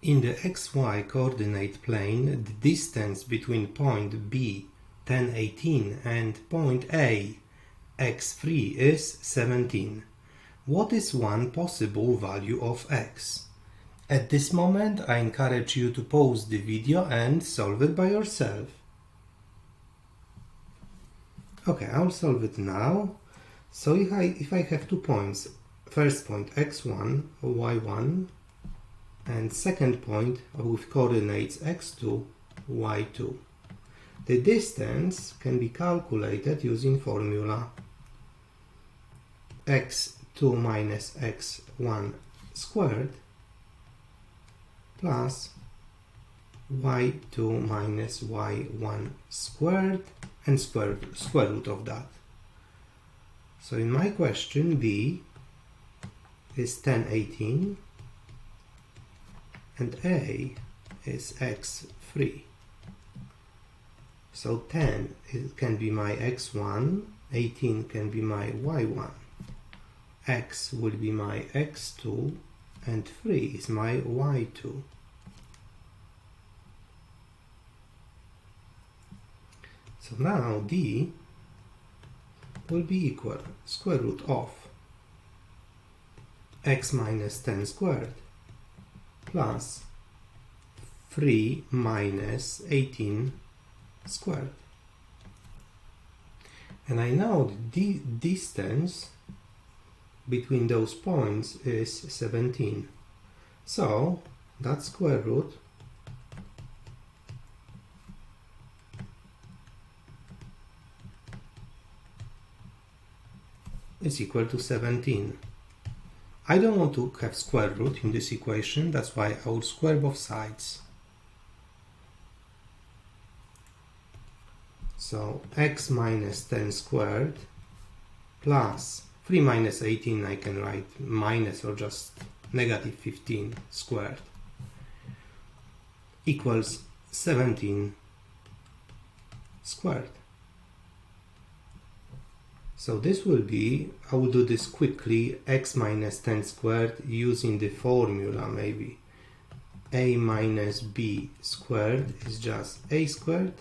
In the xy coordinate plane, the distance between point B 1018 and point A x3 is 17. What is one possible value of x? At this moment, I encourage you to pause the video and solve it by yourself. Okay, I'll solve it now. So if I have 2 points, first point x1, y1, and second point with coordinates x2, y2. The distance can be calculated using formula x2 minus x1 squared plus y2 minus y1 squared and square root of that. So in my question, B is 1018 and A is x3. So 10 can be my x1, 18 can be my y1, x will be my x2, and 3 is my y2. So now D will be equal square root of x minus 10 squared plus 3 minus 18 squared. And I know the distance between those points is 17. So that square root is equal to 17. I don't want to have square root in this equation, that's why I will square both sides. So x minus 10 squared plus 3 minus 18, I can write minus or just negative 15 squared, equals 17 squared. So this will be, I will do this quickly, x minus 10 squared using the formula maybe. A minus b squared is just a squared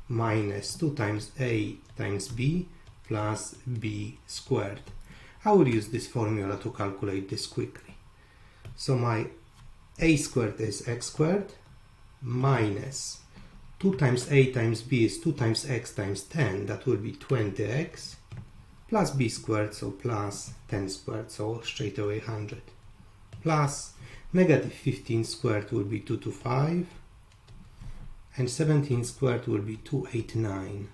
minus 2 times a times b plus b squared. I will use this formula to calculate this quickly. So my a squared is x squared minus 2 times a times b is 2 times x times 10, that will be 20x, plus b squared, so plus 10 squared, so straight away 100, plus negative 15 squared will be 225, and 17 squared will be 289.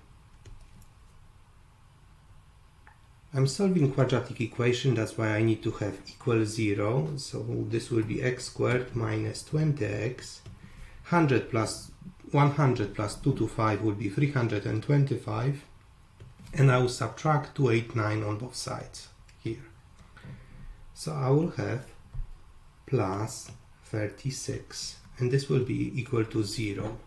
I'm solving quadratic equation, that's why I need to have equal 0, so this will be x squared minus 20x, 100 plus 225 will be 325, and I will subtract 289 on both sides here. So I will have plus 36, and this will be equal to 0.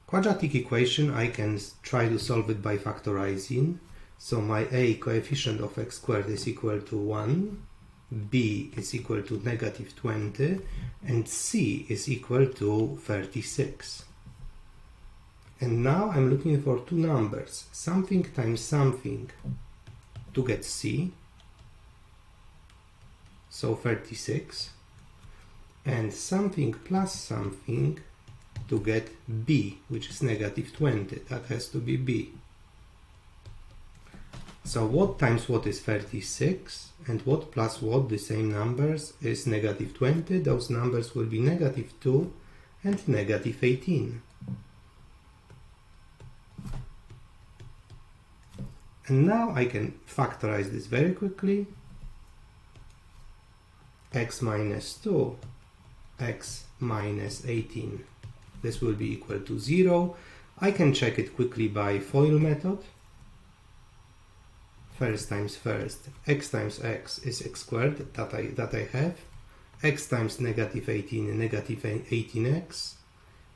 Quadratic equation, I can try to solve it by factorizing. So my a coefficient of x squared is equal to 1, b is equal to negative 20, and c is equal to 36. And now I'm looking for two numbers, something times something, to get c, so 36, and something plus something to get b, which is negative 20, that has to be b. So what times what is 36, and what plus what, the same numbers, is negative 20, those numbers will be negative 2 and negative 18. And now I can factorize this very quickly. X minus 2, x minus 18. This will be equal to 0. I can check it quickly by FOIL method. First times first, x times x is x squared, that I have. X times negative 18 and negative 18x.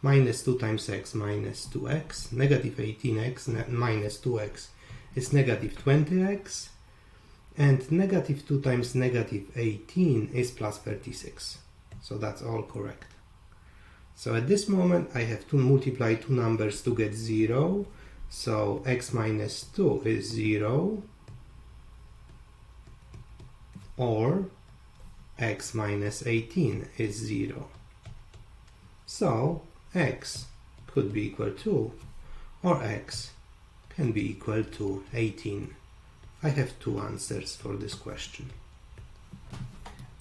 Minus 2 times x minus 2x. Negative 18x minus 2x is negative 20x, and negative 2 times negative 18 is plus 36. So that's all correct. So at this moment I have to multiply two numbers to get 0. So x minus 2 is 0, or x minus 18 is 0. So x could be equal to, or x can be equal to 18. I have two answers for this question.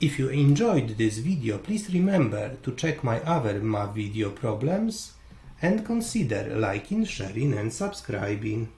If you enjoyed this video, please remember to check my other math video problems and consider liking, sharing and subscribing.